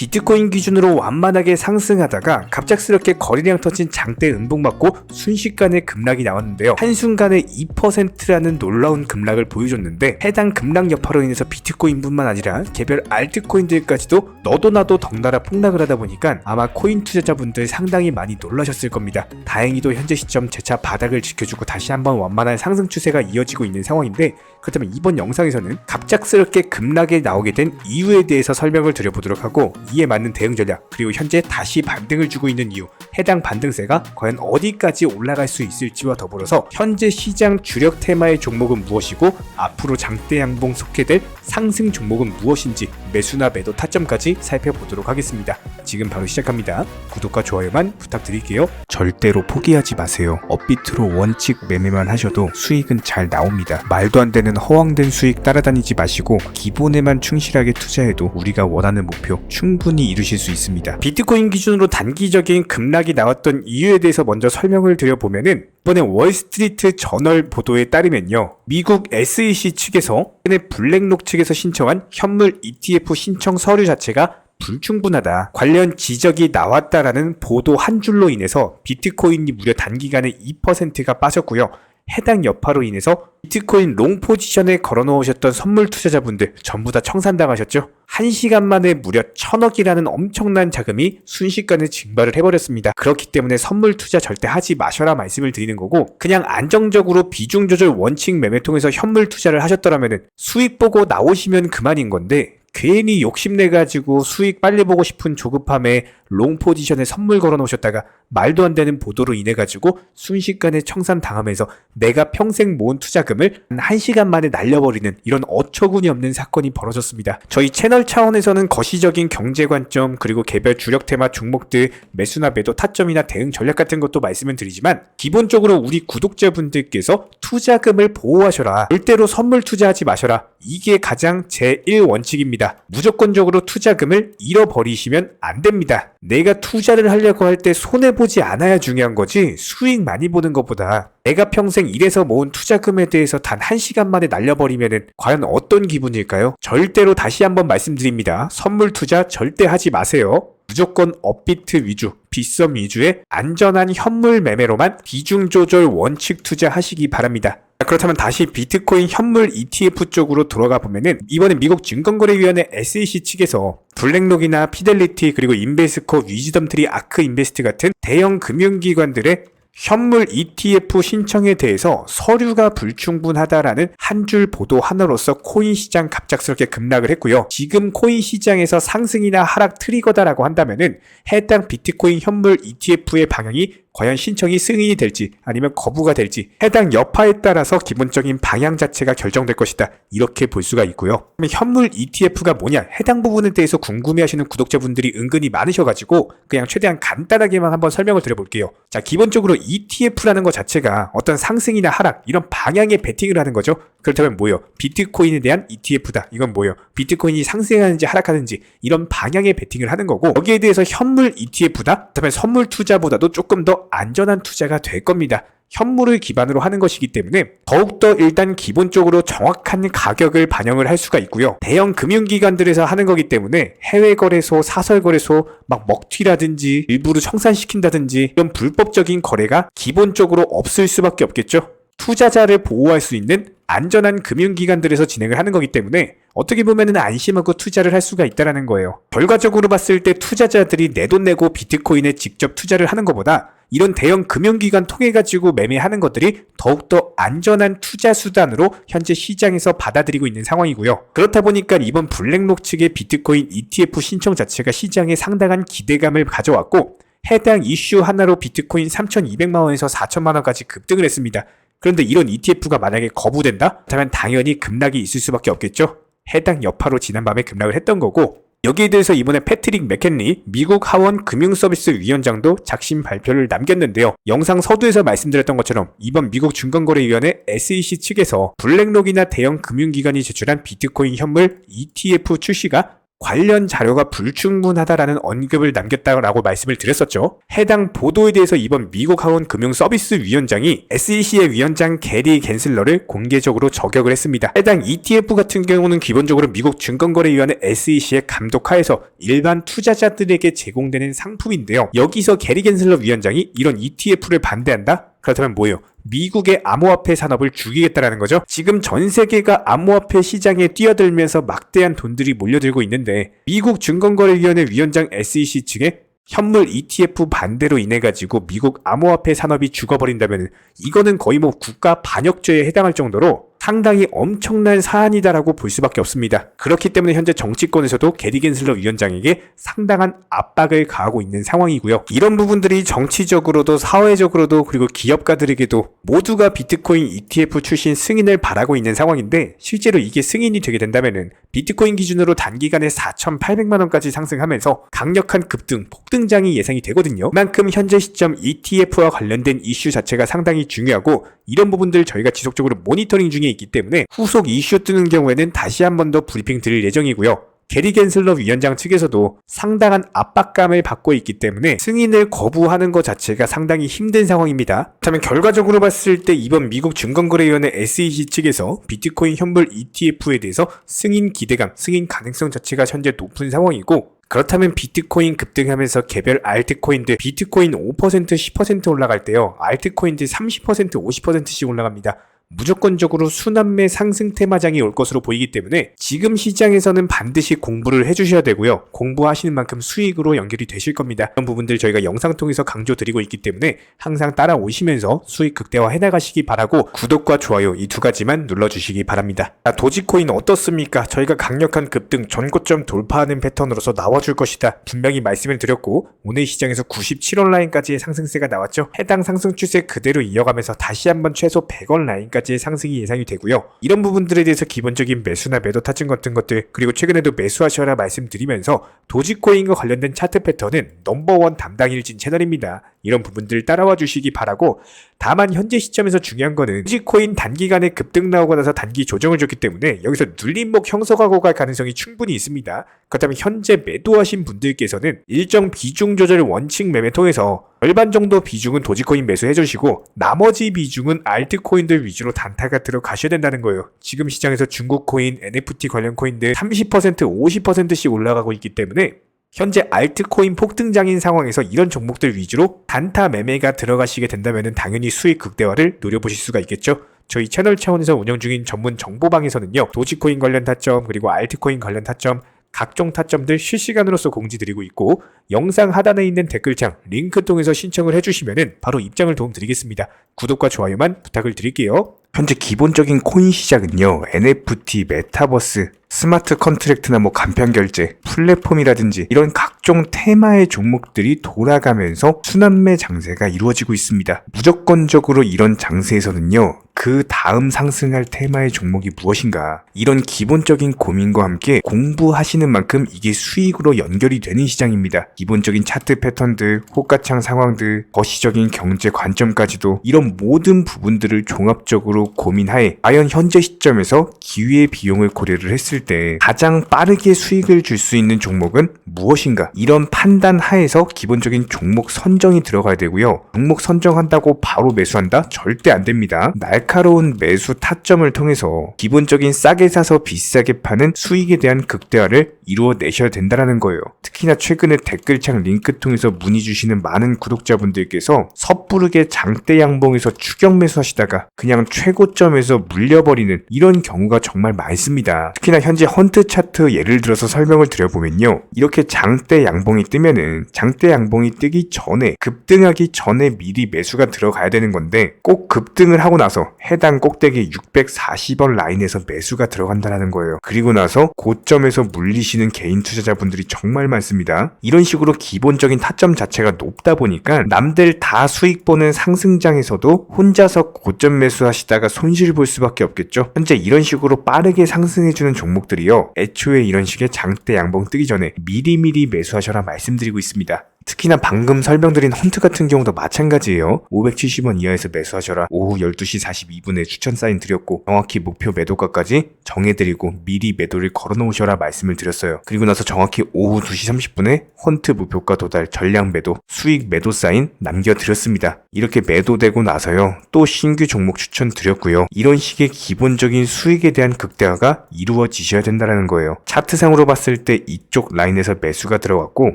비트코인 기준으로 완만하게 상승하다가 갑작스럽게 거래량 터진 장대 음봉 맞고 순식간에 급락이 나왔는데요. 한순간에 2%라는 놀라운 급락을 보여줬는데, 해당 급락 여파로 인해서 비트코인뿐만 아니라 개별 알트코인들까지도 너도 나도 덩달아 폭락을 하다 보니까 아마 코인 투자자분들 상당히 많이 놀라셨을 겁니다. 다행히도 현재 시점 재차 바닥을 지켜주고 다시 한번 완만한 상승 추세가 이어지고 있는 상황인데, 그렇다면 이번 영상에서는 갑작스럽게 급락에 나오게 된 이유에 대해서 설명을 드려보도록 하고, 이에 맞는 대응 전략, 그리고 현재 다시 반등을 주고 있는 이유, 해당 반등세가 과연 어디까지 올라갈 수 있을지와 더불어서 현재 시장 주력 테마의 종목은 무엇이고 앞으로 장대 양봉 속해 될 상승 종목은 무엇인지 매수나 매도 타점까지 살펴보도록 하겠습니다. 지금 바로 시작합니다. 구독과 좋아요만 부탁드릴게요. 절대로 포기하지 마세요. 업비트로 원칙 매매만 하셔도 수익은 잘 나옵니다. 말도 안 되는 허황된 수익 따라다니지 마시고 기본에만 충실하게 투자해도 우리가 원하는 목표 충분히 이루실 수 있습니다. 비트코인 기준으로 단기적인 급락이 나왔던 이유에 대해서 먼저 설명을 드려보면은, 이번에 월스트리트 저널 보도에 따르면요, 미국 SEC 측에서 블랙록 측에서 신청한 현물 ETF 신청 서류 자체가 불충분하다, 관련 지적이 나왔다라는 보도 한 줄로 인해서 비트코인이 무려 단기간에 2%가 빠졌고요. 해당 여파로 인해서 비트코인 롱 포지션에 걸어놓으셨던 선물 투자자분들 전부 다 청산당하셨죠. 1시간 만에 무려 1000억이라는 엄청난 자금이 순식간에 증발을 해버렸습니다. 그렇기 때문에 선물 투자 절대 하지 마셔라 말씀을 드리는 거고, 그냥 안정적으로 비중 조절 원칙 매매 통해서 현물 투자를 하셨더라면 수익 보고 나오시면 그만인 건데, 괜히 욕심내가지고 수익 빨리 보고 싶은 조급함에 롱 포지션에 선물 걸어놓으셨다가 말도 안 되는 보도로 인해가지고 순식간에 청산당하면서 내가 평생 모은 투자금을 1시간 만에 날려버리는 이런 어처구니 없는 사건이 벌어졌습니다. 저희 채널 차원에서는 거시적인 경제 관점, 그리고 개별 주력 테마 종목들 매수나 매도 타점이나 대응 전략 같은 것도 말씀을 드리지만, 기본적으로 우리 구독자분들께서 투자금을 보호하셔라, 절대로 선물 투자하지 마셔라, 이게 가장 제1원칙입니다. 무조건적으로 투자금을 잃어버리시면 안 됩니다. 내가 투자를 하려고 할 때 손해보지 않아야 중요한 거지, 수익 많이 보는 것보다 내가 평생 일해서 모은 투자금에 대해서 단 1시간 만에 날려버리면 과연 어떤 기분일까요? 절대로 다시 한번 말씀드립니다. 선물 투자 절대 하지 마세요. 무조건 업비트 위주, 빗썸 위주의 안전한 현물 매매로만 비중 조절 원칙 투자하시기 바랍니다. 그렇다면 다시 비트코인 현물 ETF 쪽으로 들어가 보면은, 이번에 미국 증권거래위원회 SEC 측에서 블랙록이나 피델리티, 그리고 인베스코, 위즈덤트리, 아크 인베스트 같은 대형 금융기관들의 현물 ETF 신청에 대해서 서류가 불충분하다라는 한 줄 보도 하나로서 코인 시장 갑작스럽게 급락을 했고요. 지금 코인 시장에서 상승이나 하락 트리거다라고 한다면은 해당 비트코인 현물 ETF의 방향이 과연 신청이 승인이 될지 아니면 거부가 될지 해당 여파에 따라서 기본적인 방향 자체가 결정될 것이다, 이렇게 볼 수가 있고요. 현물 ETF가 뭐냐, 해당 부분에 대해서 궁금해하시는 구독자분들이 은근히 많으셔가지고 그냥 최대한 간단하게만 한번 설명을 드려볼게요. 자, 기본적으로 ETF라는 것 자체가 어떤 상승이나 하락, 이런 방향에 베팅을 하는 거죠. 그렇다면 뭐예요? 비트코인에 대한 ETF다, 이건 뭐예요? 비트코인이 상승하는지 하락하는지 이런 방향에 베팅을 하는 거고, 여기에 대해서 현물 ETF다? 그렇다면 선물 투자보다도 조금 더 안전한 투자가 될 겁니다. 현물을 기반으로 하는 것이기 때문에 더욱더 일단 기본적으로 정확한 가격을 반영을 할 수가 있고요. 대형 금융기관들에서 하는 거기 때문에 해외거래소, 사설거래소, 막 먹튀라든지 일부러 청산시킨다든지 이런 불법적인 거래가 기본적으로 없을 수밖에 없겠죠. 투자자를 보호할 수 있는 안전한 금융기관들에서 진행을 하는 거기 때문에 어떻게 보면은 안심하고 투자를 할 수가 있다는 거예요. 결과적으로 봤을 때 투자자들이 내 돈 내고 비트코인에 직접 투자를 하는 것보다 이런 대형 금융기관 통해 가지고 매매하는 것들이 더욱더 안전한 투자 수단으로 현재 시장에서 받아들이고 있는 상황이고요. 그렇다 보니까 이번 블랙록 측의 비트코인 ETF 신청 자체가 시장에 상당한 기대감을 가져왔고, 해당 이슈 하나로 비트코인 3,200만 원에서 4천만 원까지 급등을 했습니다. 그런데 이런 ETF가 만약에 거부된다? 그렇다면 당연히 급락이 있을 수밖에 없겠죠. 해당 여파로 지난밤에 급락을 했던 거고, 여기에 대해서 이번에 패트릭 맥켄리 미국 하원 금융서비스 위원장도 작심 발표를 남겼는데요. 영상 서두에서 말씀드렸던 것처럼 이번 미국 증권거래위원회 SEC 측에서 블랙록이나 대형 금융기관이 제출한 비트코인 현물 ETF 출시가 관련 자료가 불충분하다라는 언급을 남겼다라고 말씀을 드렸었죠. 해당 보도에 대해서 이번 미국 하원금융서비스위원장이 SEC의 위원장 게리 갠슬러를 공개적으로 저격을 했습니다. 해당 ETF 같은 경우는 기본적으로 미국 증권거래위원회 SEC의 감독하에서 일반 투자자들에게 제공되는 상품인데요. 여기서 게리 갠슬러 위원장이 이런 ETF를 반대한다? 그렇다면 뭐예요? 미국의 암호화폐 산업을 죽이겠다라는 거죠. 지금 전 세계가 암호화폐 시장에 뛰어들면서 막대한 돈들이 몰려들고 있는데 미국 증권거래위원회 위원장 SEC 측에 현물 ETF 반대로 인해 가지고 미국 암호화폐 산업이 죽어버린다면 이거는 거의 뭐 국가 반역죄에 해당할 정도로 상당히 엄청난 사안이다라고 볼 수밖에 없습니다. 그렇기 때문에 현재 정치권에서도 게리 갠슬러 위원장에게 상당한 압박을 가하고 있는 상황이고요. 이런 부분들이 정치적으로도 사회적으로도 그리고 기업가들에게도 모두가 비트코인 ETF 출신 승인을 바라고 있는 상황인데 실제로 이게 승인이 되게 된다면은 비트코인 기준으로 단기간에 4,800만 원까지 상승하면서 강력한 급등, 폭등장이 예상이 되거든요. 그만큼 현재 시점 ETF와 관련된 이슈 자체가 상당히 중요하고 이런 부분들 저희가 지속적으로 모니터링 중에 있기 때문에 후속 이슈 뜨는 경우에는 다시 한 번 더 브리핑 드릴 예정이고요. 게리 갠슬러 위원장 측에서도 상당한 압박감을 받고 있기 때문에 승인을 거부하는 것 자체가 상당히 힘든 상황입니다. 그렇다면 결과적으로 봤을 때 이번 미국 증권거래위원회 SEC 측에서 비트코인 현물 ETF에 대해서 승인 기대감, 승인 가능성 자체가 현재 높은 상황이고 그렇다면 비트코인 급등하면서 개별 알트코인들 비트코인 5%, 10% 올라갈 때요. 알트코인들 30%, 50%씩 올라갑니다. 무조건적으로 순환매 상승 테마장이 올 것으로 보이기 때문에 지금 시장에서는 반드시 공부를 해주셔야 되고요. 공부하시는 만큼 수익으로 연결이 되실 겁니다. 이런 부분들 저희가 영상 통해서 강조드리고 있기 때문에 항상 따라오시면서 수익 극대화 해나가시기 바라고 구독과 좋아요 이 두 가지만 눌러주시기 바랍니다. 도지코인 어떻습니까? 저희가 강력한 급등 전고점 돌파하는 패턴으로서 나와줄 것이다. 분명히 말씀을 드렸고 오늘 시장에서 97원 라인까지의 상승세가 나왔죠. 해당 상승 추세 그대로 이어가면서 다시 한번 최소 100원 라인까지 상승이 예상이 되고요. 이런 부분들에 대해서 기본적인 매수나 매도 타점 같은 것들 그리고 최근에도 매수하셔라 말씀드리면서 도지코인과 관련된 차트 패턴은 넘버원 담당일진 채널입니다. 이런 부분들 따라와 주시기 바라고 다만 현재 시점에서 중요한 거는 도지코인 단기간에 급등 나오고 나서 단기 조정을 줬기 때문에 여기서 눌림목 형성하고 갈 가능성이 충분히 있습니다. 그렇다면 현재 매도하신 분들께서는 일정 비중 조절 원칙 매매 통해서 절반 정도 비중은 도지코인 매수해 주시고 나머지 비중은 알트코인들 위주로 단타가 들어가셔야 된다는 거예요. 지금 시장에서 중국 코인, NFT 관련 코인들 30%, 50%씩 올라가고 있기 때문에 현재 알트코인 폭등장인 상황에서 이런 종목들 위주로 단타 매매가 들어가시게 된다면 당연히 수익 극대화를 노려보실 수가 있겠죠. 저희 채널 차원에서 운영 중인 전문 정보방에서는요. 도지코인 관련 타점 그리고 알트코인 관련 타점 각종 타점들 실시간으로서 공지드리고 있고 영상 하단에 있는 댓글창 링크 통해서 신청을 해주시면 바로 입장을 도움드리겠습니다. 구독과 좋아요만 부탁을 드릴게요. 현재 기본적인 코인 시장은요. NFT, 메타버스, 스마트 컨트랙트나 간편결제, 플랫폼이라든지 이런 각종 테마의 종목들이 돌아가면서 순환매 장세가 이루어지고 있습니다. 무조건적으로 이런 장세에서는요. 그 다음 상승할 테마의 종목이 무엇인가 이런 기본적인 고민과 함께 공부하시는 만큼 이게 수익으로 연결이 되는 시장입니다. 기본적인 차트 패턴들, 호가창 상황들, 거시적인 경제 관점까지도 이런 모든 부분들을 종합적으로 고민하에 과연 현재 시점에서 기회의 비용을 고려를 했을 때 가장 빠르게 수익을 줄 수 있는 종목은 무엇인가 이런 판단 하에서 기본적인 종목 선정이 들어가야 되고요. 종목 선정한다고 바로 매수한다? 절대 안 됩니다. 날카로운 매수 타점을 통해서 기본적인 싸게 사서 비싸게 파는 수익에 대한 극대화를 이루어내셔야 된다는 거예요. 특히나 최근에 댓글창 링크 통해서 문의 주시는 많은 구독자분들께서 섣부르게 장대 양봉에서 추격 매수하시다가 그냥 최고점에서 물려버리는 이런 경우가 정말 많습니다. 특히나 현재 헌트 차트 예를 들어서 설명을 드려보면요. 이렇게 장대 양봉이 뜨면은 장대 양봉이 뜨기 전에 급등하기 전에 미리 매수가 들어가야 되는 건데 꼭 급등을 하고 나서 해당 꼭대기 640원 라인에서 매수가 들어간다는 거예요. 그리고 나서 고점에서 물리시는 개인 투자자분들이 정말 많습니다. 이런 식으로 기본적인 타점 자체가 높다 보니까 남들 다 수익 보는 상승장에서도 혼자서 고점 매수하시다가 손실 볼 수밖에 없겠죠. 현재 이런 식으로 빠르게 상승해주는 종목들이요. 애초에 이런 식의 장대 양봉 뜨기 전에 미리미리 매수하셔라 말씀드리고 있습니다. 특히 특히나 방금 설명드린 헌트 같은 경우도 마찬가지예요. 570원 이하에서 매수하셔라. 오후 12시 42분에 추천 사인 드렸고 정확히 목표 매도가까지 정해드리고 미리 매도를 걸어놓으셔라 말씀을 드렸어요. 그리고 나서 정확히 오후 2시 30분에 헌트 목표가 도달 전량 매도 수익 매도 사인 남겨드렸습니다. 이렇게 매도되고 나서요 또 신규 종목 추천 드렸고요. 이런 식의 기본적인 수익에 대한 극대화가 이루어지셔야 된다는 거예요. 차트상으로 봤을 때 이쪽 라인에서 매수가 들어갔고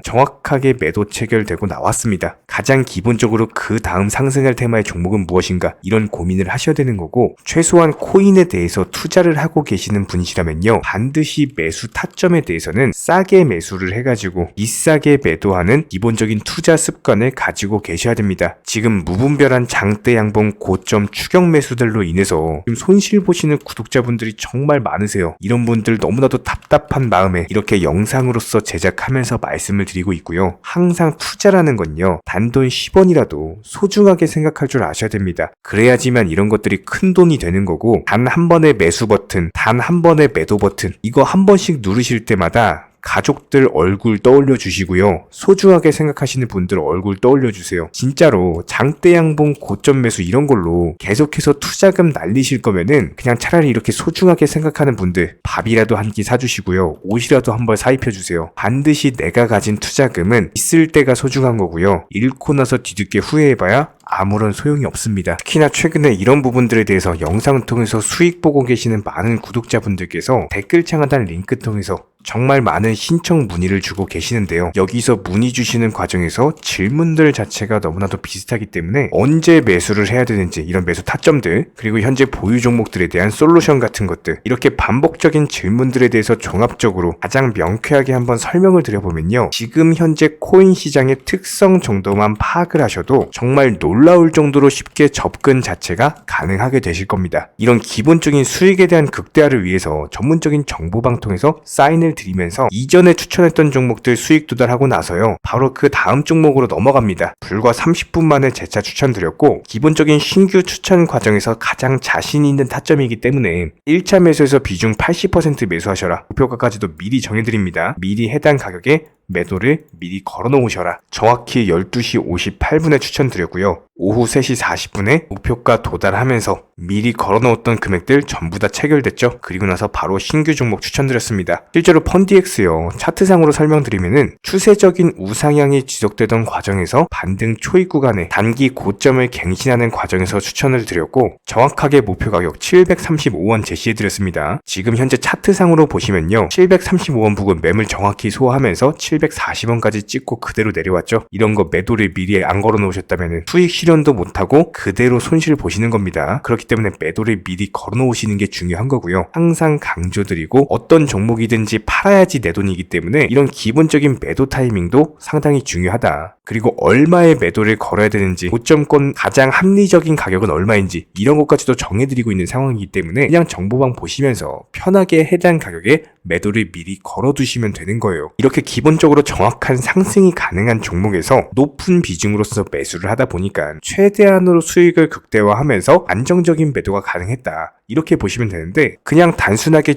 정확하게 매도 체결되고 나왔습니다. 가장 기본적으로 그 다음 상승할 테마의 종목은 무엇인가 이런 고민을 하셔야 되는 거고 최소한 코인에 대해서 투자를 하고 계시는 분이시라면요 반드시 매수 타점에 대해서는 싸게 매수를 해가지고 비싸게 매도하는 기본적인 투자 습관을 가지고 계셔야 됩니다. 지금 무분별한 장대 양봉 고점 추격 매수들로 인해서 지금 손실 보시는 구독자분들이 정말 많으세요. 이런 분들 너무나도 답답한 마음에 이렇게 영상으로서 제작하면서 말씀을 드리고 있고요. 항상 투자라는 건요 단돈 10원이라도 소중하게 생각할 줄 아셔야 됩니다. 그래야지만 이런 것들이 큰 돈이 되는 거고 단 한 번의 매수 버튼, 단 한 번의 매도 버튼 이거 한 번씩 누르실 때마다 가족들 얼굴 떠올려 주시고요. 소중하게 생각하시는 분들 얼굴 떠올려 주세요. 진짜로 장대 양봉 고점 매수 이런 걸로 계속해서 투자금 날리실 거면은 그냥 차라리 이렇게 소중하게 생각하는 분들 밥이라도 한 끼 사주시고요. 옷이라도 한 벌 사입혀 주세요. 반드시 내가 가진 투자금은 있을 때가 소중한 거고요. 잃고 나서 뒤늦게 후회해봐야 아무런 소용이 없습니다. 특히나 최근에 이런 부분들에 대해서 영상을 통해서 수익 보고 계시는 많은 구독자분들께서 댓글창 하단 링크 통해서 정말 많은 신청 문의를 주고 계시는데요. 여기서 문의 주시는 과정에서 질문들 자체가 너무나도 비슷하기 때문에 언제 매수를 해야 되는지 이런 매수 타점들 그리고 현재 보유 종목들에 대한 솔루션 같은 것들 이렇게 반복적인 질문들에 대해서 종합적으로 가장 명쾌하게 한번 설명을 드려보면요. 지금 현재 코인 시장의 특성 정도만 파악을 하셔도 정말 놀라울 정도로 쉽게 접근 자체가 가능하게 되실 겁니다. 이런 기본적인 수익에 대한 극대화를 위해서 전문적인 정보방통에서 사인을 드리면서 이전에 추천했던 종목들 수익 도달하고 나서요 바로 그 다음 종목으로 넘어갑니다. 불과 30분 만에 재차 추천드렸고 기본적인 신규 추천 과정에서 가장 자신 있는 타점이기 때문에 1차 매수에서 비중 80% 매수하셔라. 목표가까지도 미리 정해드립니다. 미리 해당 가격에 매도를 미리 걸어놓으셔라. 정확히 12시 58분에 추천드렸고요. 오후 3시 40분에 목표가 도달하면서 미리 걸어놓았던 금액들 전부 다 체결됐죠. 그리고 나서 바로 신규 종목 추천드렸습니다. 실제로 펀디엑스요. 차트상으로 설명드리면은 추세적인 우상향이 지속되던 과정에서 반등 초입 구간에 단기 고점을 갱신하는 과정에서 추천을 드렸고 정확하게 목표 가격 735원 제시해드렸습니다. 지금 현재 차트상으로 보시면요. 735원 부근 매물 정확히 소화하면서 740원까지 찍고 그대로 내려왔죠. 이런 거 매도를 미리 안 걸어 놓으셨다면 수익 실현도 못하고 그대로 손실을 보시는 겁니다. 그렇기 때문에 매도를 미리 걸어 놓으시는 게 중요한 거고요. 항상 강조드리고 어떤 종목이든지 팔아야지 내 돈이기 때문에 이런 기본적인 매도 타이밍도 상당히 중요하다. 그리고 얼마의 매도를 걸어야 되는지 고점권 가장 합리적인 가격은 얼마인지 이런 것까지도 정해드리고 있는 상황이기 때문에 그냥 정보방 보시면서 편하게 해당 가격에 매도를 미리 걸어두시면 되는 거예요. 이렇게 기본적으로 정확한 상승이 가능한 종목에서 높은 비중으로서 매수를 하다 보니까 최대한으로 수익을 극대화하면서 안정적인 매도가 가능했다. 이렇게 보시면 되는데 그냥 단순하게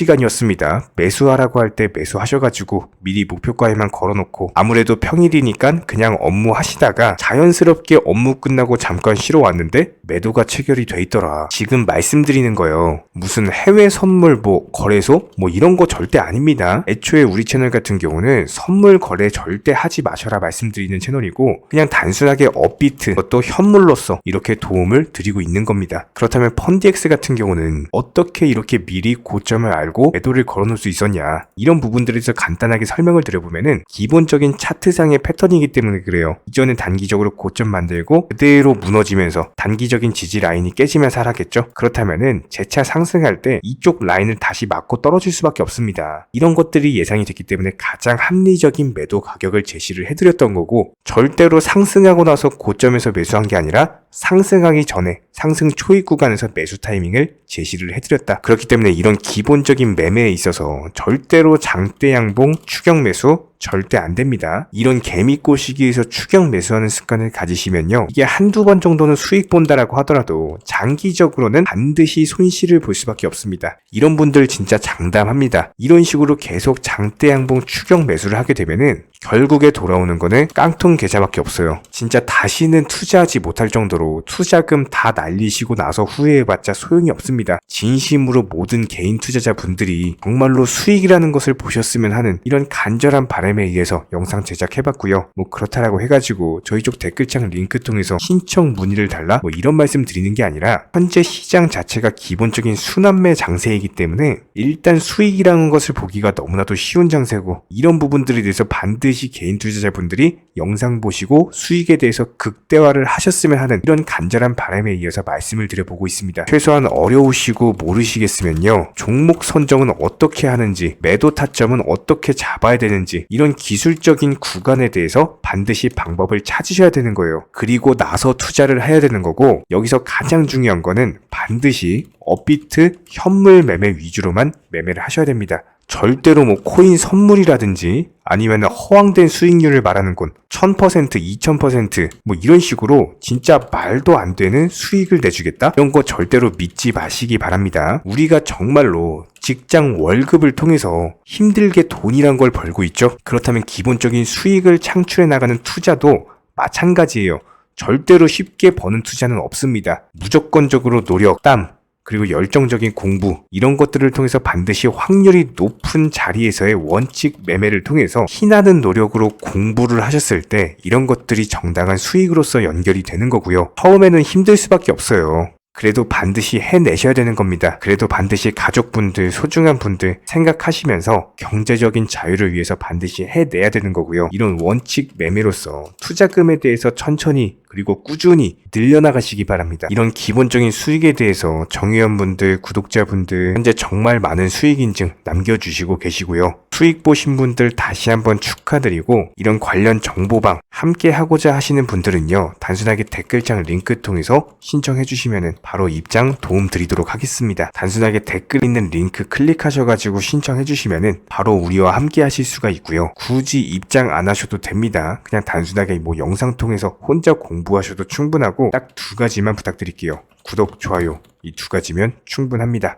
점심시간이었습니다. 매수하라고 할 때 매수하셔가지고 미리 목표가에만 걸어놓고 아무래도 평일이니까 그냥 업무 하시다가 자연스럽게 업무 끝나고 잠깐 쉬러 왔는데 매도가 체결이 돼 있더라. 지금 말씀드리는 거예요. 무슨 해외 선물 거래소 이런 거 절대 아닙니다. 애초에 우리 채널 같은 경우는 선물 거래 절대 하지 마셔라 말씀드리는 채널이고 그냥 단순하게 업비트 또 현물로서 이렇게 도움을 드리고 있는 겁니다. 그렇다면 펀디엑스 같은 경우는 어떻게 이렇게 미리 고점을 알고 매도를 걸어놓을 수 있었냐 이런 부분들에서 간단하게 설명을 드려보면은 기본적인 차트상의 패턴이기 때문에 그래요. 이전에 단기적으로 고점 만들고 그대로 무너지면서 단기적인 지지 라인이 깨지면서 하락했죠. 그렇다면은 재차 상승할 때 이쪽 라인을 다시 맞고 떨어질 수밖에 없습니다. 이런 것들이 예상이 됐기 때문에 가장 합리적인 매도 가격을 제시를 해드렸던 거고 절대로 상승하고 나서 고점에서 매수한 게 아니라 상승하기 전에 상승 초입 구간에서 매수 타이밍을 제시를 해드렸다. 그렇기 때문에 이런 기본적인 매매에 있어서 절대로 장대 양봉 추격 매수 절대 안 됩니다. 이런 개미꼬 시기에서 추격 매수하는 습관을 가지시면요, 이게 한두 번 정도는 수익 본다라고 하더라도 장기적으로는 반드시 손실을 볼 수밖에 없습니다. 이런 분들 진짜 장담합니다. 이런 식으로 계속 장대 양봉 추격 매수를 하게 되면은 결국에 돌아오는 거는 깡통 계좌밖에 없어요. 진짜 다시는 투자하지 못할 정도로 투자금 다 날리시고 나서 후회해봤자 소용이 없습니다. 진심으로 모든 개인 투자자분들이 정말로 수익이라는 것을 보셨으면 하는 이런 간절한 바람에 의해서 영상 제작해봤고요. 뭐 그렇다라고 해가지고 저희 쪽 댓글창 링크 통해서 신청 문의를 달라 뭐 이런 말씀 드리는 게 아니라, 현재 시장 자체가 기본적인 순환매 장세이기 때문에 일단 수익이라는 것을 보기가 너무나도 쉬운 장세고, 이런 부분들에 대해서 반드시 개인 투자자분들이 영상 보시고 수익에 대해서 극대화를 하셨으면 하는 이런 간절한 바람에 이어서 말씀을 드려보고 있습니다. 최소한 어려우시고 모르시겠으면요, 종목 선정은 어떻게 하는지, 매도 타점은 어떻게 잡아야 되는지, 이런 기술적인 구간에 대해서 반드시 방법을 찾으셔야 되는 거예요. 그리고 나서 투자를 해야 되는 거고, 여기서 가장 중요한 거는 반드시 업비트 현물 매매 위주로만 매매를 하셔야 됩니다. 절대로 뭐 코인 선물이라든지 아니면 허황된 수익률을 말하는 건 1000%, 2000% 뭐 이런 식으로 진짜 말도 안 되는 수익을 내주겠다? 이런 거 절대로 믿지 마시기 바랍니다. 우리가 정말로 직장 월급을 통해서 힘들게 돈이란 걸 벌고 있죠. 그렇다면 기본적인 수익을 창출해 나가는 투자도 마찬가지예요. 절대로 쉽게 버는 투자는 없습니다. 무조건적으로 노력, 땀, 그리고 열정적인 공부, 이런 것들을 통해서 반드시 확률이 높은 자리에서의 원칙 매매를 통해서 희나는 노력으로 공부를 하셨을 때 이런 것들이 정당한 수익으로서 연결이 되는 거고요. 처음에는 힘들 수밖에 없어요. 그래도 반드시 해내셔야 되는 겁니다. 그래도 반드시 가족분들, 소중한 분들 생각하시면서 경제적인 자유를 위해서 반드시 해내야 되는 거고요. 이런 원칙 매매로서 투자금에 대해서 천천히 그리고 꾸준히 늘려나가시기 바랍니다. 이런 기본적인 수익에 대해서 정회원분들, 구독자분들 현재 정말 많은 수익 인증 남겨주시고 계시고요. 수익 보신 분들 다시 한번 축하드리고, 이런 관련 정보방 함께 하고자 하시는 분들은요, 단순하게 댓글창 링크 통해서 신청해 주시면 바로 입장 도움 드리도록 하겠습니다. 단순하게 댓글 있는 링크 클릭하셔가지고 신청해 주시면 바로 우리와 함께 하실 수가 있고요. 굳이 입장 안 하셔도 됩니다. 그냥 단순하게 뭐 영상 통해서 혼자 공부하셔도 충분하고, 딱 두 가지만 부탁드릴게요. 구독, 좋아요, 이 두 가지면 충분합니다.